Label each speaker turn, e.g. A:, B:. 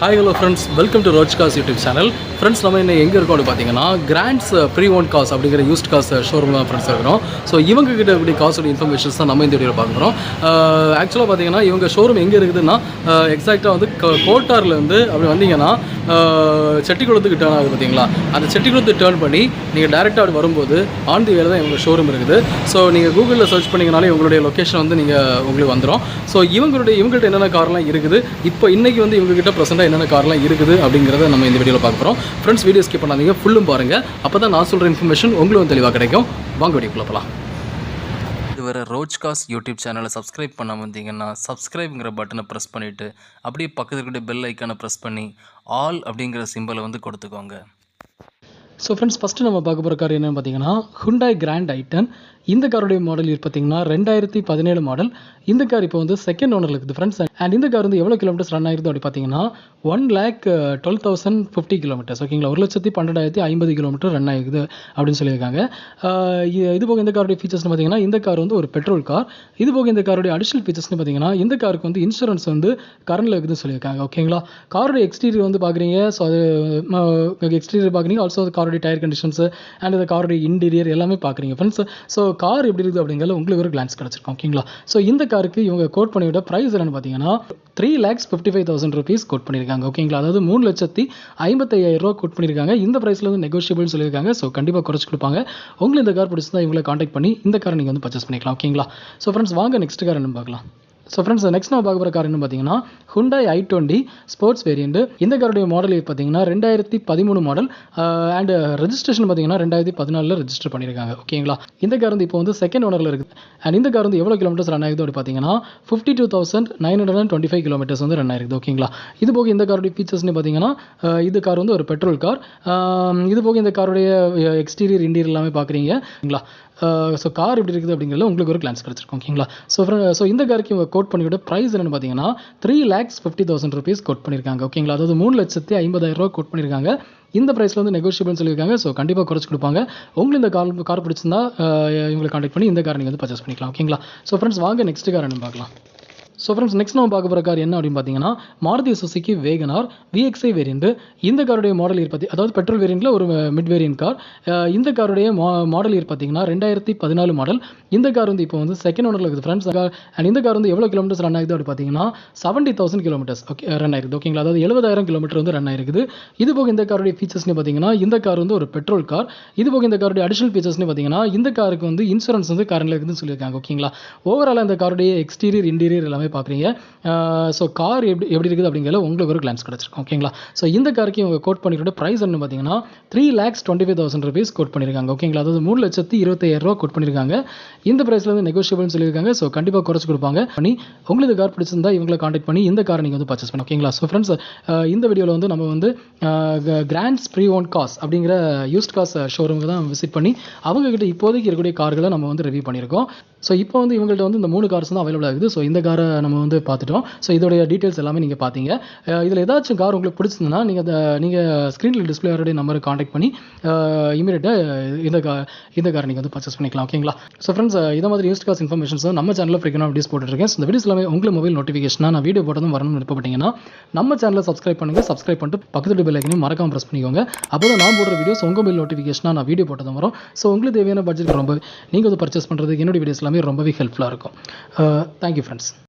A: Hi hello friends, welcome to Roach Cars YouTube channel. Friends, நம்ம இன்னைக்கு எங்க இருக்கோம்னு பாத்தீங்கன்னா கிராண்ட்ஸ் ப்ரீ ஓன் கார்ஸ் அப்படிங்கிற யூஸ்ட் கார்ஸ் ஷோரூம்ல ஃப்ரெண்ட்ஸ் இருக்கிறோம். ஸோ இவங்க கிட்ட இப்படி காசோட இன்ஃபர்மேஷன்ஸ் தான் நம்ம இந்த வீடியோவில் பார்க்குறோம். ஆக்சுவலாக பார்த்தீங்கன்னா இவங்க ஷோரூம் எங்கே இருக்குதுன்னா எக்ஸாக்டாக வந்து கோட்டார்லேருந்து அப்படி வந்தீங்கன்னா செட்டிக்குளத்துக்கு டேர்ன் ஆகுது பார்த்தீங்களா, அந்த செட்டிக்குளத்துக்கு டேர்ன் பண்ணி நீங்கள் டேரெக்டாக அப்படி வரும்போது ஆன் தி வேலை தான் இவங்க ஷோரூம் இருக்குது. ஸோ நீங்கள் கூகுளில் சர்ச் பண்ணிங்கனாலே உங்களுடைய லொக்கேஷன் வந்து உங்களுக்கு வந்துடும். ஸோ இவங்கள்ட்ட என்னென்ன கார்லாம் இருக்குது, இப்போ இன்றைக்கி வந்து இவங்ககிட்ட ப்ரெசென்ட்டாக என்னென்ன கார்லாம் இருக்குது அப்படிங்கிறத நம்ம இந்த வீடியோவில் பார்க்க போகிறோம். ஃப்ரெண்ட்ஸ், வீடியோ ஸ்கிப் பண்ணாதீங்க, ஃபுல்லும் பாருங்கள். அப்போ தான் நான் சொல்கிற இன்ஃபர்மேஷன் உங்களுக்கு தெளிவாக கிடைக்கும். வாங்க வீடியோக்குள்ள போகலாம். இதுவரை ரோச் காஸ் யூடியூப் சேனலை சப்ஸ்கிரைப் பண்ண வந்தீங்கன்னா சப்ஸ்கிரைப்ங்கிற பட்டனை ப்ரெஸ் பண்ணிவிட்டு அப்படியே பக்கத்தில் இருக்கிற பெல் ஐக்கானை ப்ரெஸ் பண்ணி ஆல் அப்படிங்கிற சிம்பிளை வந்து கொடுத்துக்கோங்க. ஸோ ஃப்ரெண்ட்ஸ், ஃபஸ்ட்டு நம்ம பார்க்க போகிற கார் என்னென்னு பார்த்தீங்கன்னா Hyundai Grand i10. இந்த காருடைய மாடல் பார்த்தீங்கன்னா 2017 மாடல். இந்த கார் இப்போ வந்து செகண்ட் ஓனரில் இருக்குது ஃப்ரெண்ட்ஸ். அண்ட் இந்த கார் வந்து எவ்வளோ கிலோமீட்டர்ஸ் ரன் ஆகிருது அப்படி பார்த்தீங்கன்னா 1,12,050 கிலோமீட்டர்ஸ். ஓகேங்களா, 1,12,50 கிலோமீட்டர் ரன் ஆகிருக்குது அப்படின்னு சொல்லியிருக்காங்க. இது போக இந்த காருடைய ஃபீச்சர்ஸ்னு பார்த்தீங்கன்னா இந்த கார் வந்து ஒரு பெட்ரோல் கார். இது போக இந்த காருடைய அடிஷனல் ஃபீச்சர்ஸ்னு பார்த்தீங்கன்னா இந்த காருக்கு வந்து இன்சூரன்ஸ் வந்து கரண்டில் இருக்குதுன்னு சொல்லியிருக்காங்க. ஓகேங்களா, காருடைய எக்ஸ்டீரியர் வந்து பார்க்குறீங்க. ஸோ அது எக்ஸ்டீரியர் பார்க்குறீங்க, ஆல்சோ காருடைய டயர் கண்டிஷன்ஸ் அண்ட் இந்த காருடைய இன்டீரியர் எல்லாமே பார்க்குறீங்க ஃப்ரெண்ட்ஸ். ஸோ கார் எப்படி இருக்குது அப்படிங்கிறத உங்களுக்கு ஒரு கிளான்ஸ் கிடச்சிருக்கும். ஓகேங்களா, ஸோ இந்த காருக்கு இவங்க கோட் பண்ணிவிட ப்ரைஸ் என்னன்னு பார்த்தீங்கன்னா 3,55,000 rupees கோட் பண்ணியிருக்காங்க. ஓகேங்களா, அதாவது 3,55,000 கோட் பண்ணியிருக்காங்க. இந்த ப்ரைஸில் வந்து நெகோஷியபிள்னு சொல்லியிருக்காங்க. ஸோ கண்டிப்பாக குறைச்சி கொடுப்பாங்க. உங்களுக்கு இந்த கார் பிடிச்சிருந்தா இவங்களை காண்டாக்ட் பண்ணி இந்த காரை நீங்கள் வந்து பர்ச்சேஸ் பண்ணிக்கலாம். ஓகேங்களா, ஸோ ஃப்ரெண்ட்ஸ் வாங்க நெக்ஸ்ட் கார் என்ன பார்க்கலாம். ஸோ ஃப்ரெண்ட்ஸ், நெக்ஸ்ட் நம்ம பார்க்க போகிற கார் என்ன பார்த்தீங்கன்னா Hyundai i20 ஸ்போர்ட்ஸ் வேரியண்ட். இந்த காருடைய மாடல் பார்த்தீங்கன்னா 2013 மாடல் அண்ட் ரெஜிஸ்ட்ரேஷன் பார்த்தீங்கன்னா 2014 ரெஜிஸ்டர் பண்ணியிருக்காங்க. ஓகேங்களா, இந்த கார் வந்து இப்போ வந்து செகண்ட் ஓனரில் இருக்குது. அண்ட் இந்த கார் வந்து எவ்வளோ கிலோமீட்டர்ஸ் ரன் ஆகுது அப்படி பார்த்தீங்கன்னா 52,925 கிலோமீட்டர்ஸ் வந்து ரன் ஆயிருக்குது. ஓகேங்களா, இது போக இந்த காருடைய ஃபீச்சர்ஸ்னு பார்த்தீங்கன்னா இது கார் வந்து ஒரு பெட்ரோல் கார். இது போக இந்த காருடைய எக்ஸ்டீரியர் இன்டீரியர் எல்லாமே பார்க்குறீங்க. ஓகேங்களா, ஸோ கார் எப்படி இருக்குது அப்படிங்கிறத உங்களுக்கு ஒரு கிளான்ஸ் கிடச்சிருக்கும். ஓகேங்களா, ஸோ இந்த காருக்கு இவங்க கோட் பண்ணிவிட ப்ரைஸ் என்னென்னு பார்த்தீங்கன்னா 3,50,000 rupees கோட் பண்ணியிருக்காங்க. ஓகேங்களா, அதாவது 3,50,000 கோட் பண்ணியிருக்காங்க. இந்த ப்ரைஸில் வந்து நெகோஷியபிள்னு சொல்லியிருக்காங்க. ஸோ கண்டிப்பாக குறைச்சி கொடுப்பாங்க. உங்களுக்கு இந்த கார் பிடிச்சிருந்தா இவங்களை கான்டாக்ட் பண்ணி இந்த காரை நீங்கள் வந்து பர்ச்சேஸ் பண்ணிக்கலாம். ஓகேங்களா, ஸோ ஃப்ரெண்ட்ஸ் வாங்க நெக்ஸ்ட் கார் என்னன்னு பார்க்கலாம். ஸோ ஃப்ரெண்ட்ஸ், நெக்ஸ்ட் நம்ம பார்க்க போகிற கார் என்ன அப்படின்னு பார்த்தீங்கன்னா Maruti Suzuki Wagon R VXi variant. இந்த காருடைய மாடல் அதாவது பெட்ரோல் வேரியண்ட்டில் ஒரு மிட் வேரியன்ட் கார். இந்த காருடைய மாடல் பார்த்தீங்கன்னா 2014 மாடல். இந்த கார் வந்து இப்போ வந்து செகண்ட் ஓனரில் இருக்குது ஃப்ரெண்ட்ஸ். அண்ட் இந்த கார் வந்து எவ்வளோ கிலோமீட்டர்ஸ் ரன் ஆகுது அப்படி பார்த்தீங்கன்னா 70,000 கிலோமீட்டர்ஸ் ரன் ஆயிருக்குது. ஓகேங்களா, அதாவது 70,000 கிலோமீட்டர் வந்து ரன் ஆயிருக்குது. இது போக இந்த காருடைய ஃபீச்சர்ஸ்னு பார்த்தீங்கன்னா இந்த கார் வந்து ஒரு பெட்ரோல் கார். இது போக இந்த காருடைய அடிஷனல் ஃபீச்சர்ஸ்னு பார்த்தீங்கன்னா இந்த காருக்கு வந்து இன்சூரன்ஸ் வந்து கரண்டில் இருக்குதுன்னு சொல்லியிருக்காங்க. ஓகேங்களா, ஓவரால் இந்த காருடைய எக்ஸ்டீரியர் இன்டீரியர் எல்லாமே பார்க்குறீங்க. ஸோ கார் எப்படி இருக்குது அப்படிங்கிறத உங்களுக்கு ஒரு கிளான்ஸ் கிடச்சிருக்கும். ஓகேங்களா, ஸோ இந்த காருக்கு இவங்க கோட் பண்ணிக்கிட்ட ப்ரைஸ் என்ன பார்த்தீங்கன்னா 3,25,000 rupees கோட் பண்ணியிருக்காங்க. ஓகேங்களா, அதாவது 3,25,000 கோட் பண்ணியிருக்காங்க. இந்த ப்ரைஸில் வந்து நெகோஷியபிள்னு சொல்லியிருக்காங்க. ஸோ கண்டிப்பாக குறைச்சி கொடுப்பாங்க. உங்களுக்கு கார் பிடிச்சிருந்தா இவங்களை கான்டாக்ட் பண்ணி இந்த காரை நீங்கள் வந்து பர்ச்சேஸ் பண்ணி. ஓகேங்களா, ஸோ ஃப்ரெண்ட்ஸ், இந்த வீடியோவில் வந்து நம்ம வந்து கிராண்ட்ஸ் ப்ரீ ஓன் கார்ஸ் அப்படிங்கிற யூஸ்ட் கார்ஸ் ஷோரூமுக்கு தான் விசிட் பண்ணி அவங்ககிட்ட இப்போதைக்கு இருக்கக்கூடிய கார்களை நம்ம வந்து ரிவ்யூ பண்ணியிருக்கோம். ஸோ இப்போ வந்து இவங்கள்ட்ட வந்து இந்த 3 கார்ஸ் தான் அவைலபிள் ஆகுது. ஸோ இந்த காரை நம்ம வந்து பார்த்துட்டோம். ஸோ இதோடைய டீட்டெயில்ஸ் எல்லாமே நீங்கள் பார்த்தீங்க. இதில் ஏதாச்சும் கார் உங்களுக்கு பிடிச்சிருந்ததுன்னா நீங்கள் ஸ்க்ரீனில் டிஸ்பிளே ஆகிற நம்பரை காண்டாக்ட் பண்ணி இமீடியட்டாக இந்த காரை நீங்கள் வந்து பர்ச்சேஸ் பண்ணிக்கலாம். ஓகேங்களா, ஸோ ஃப்ரெண்ட்ஸ், இதை மாதிரி யூஸ்ட் கார்ஸ் இன்ஃபர்மேஷன்ஸ் நம்ம சேனலில் ஃப்ரீக்வெண்டாக வீடியோஸ் போட்டுருக்கேன். ஸோ இந்த வீடியோஸ் எல்லாமே உங்களுக்கு மொபைல் நோட்டிஃபிகேஷனாக நான் வீடியோ போட்டதும் வரணும்னு விருப்பப்பட்டீங்கன்னா நம்ம சேனலை சப்ஸ்கிரைப் பண்ணிட்டு பக்கத்து பெல் ஐக்கனையும் மறக்காம ப்ரெஸ் பண்ணிக்கோங்க. அப்போ தான் நான் போடுற வீடியோஸ் உங்கள் மொபைல் நோட்டிஃபிகேஷனாக நான் வீடியோ போட்டதும் வரும். ஸோ உங்களுக்கு தேவையான பட்ஜெட் நீங்கள் வந்து பர்ச்சேஸ் பண்ணுறதுக்கு என்னுடைய வீடியோஸ் எல்லாமே ரொம்பவே ஹெல்ப்ஃபுல்லாக இருக்கும். Thank you friends.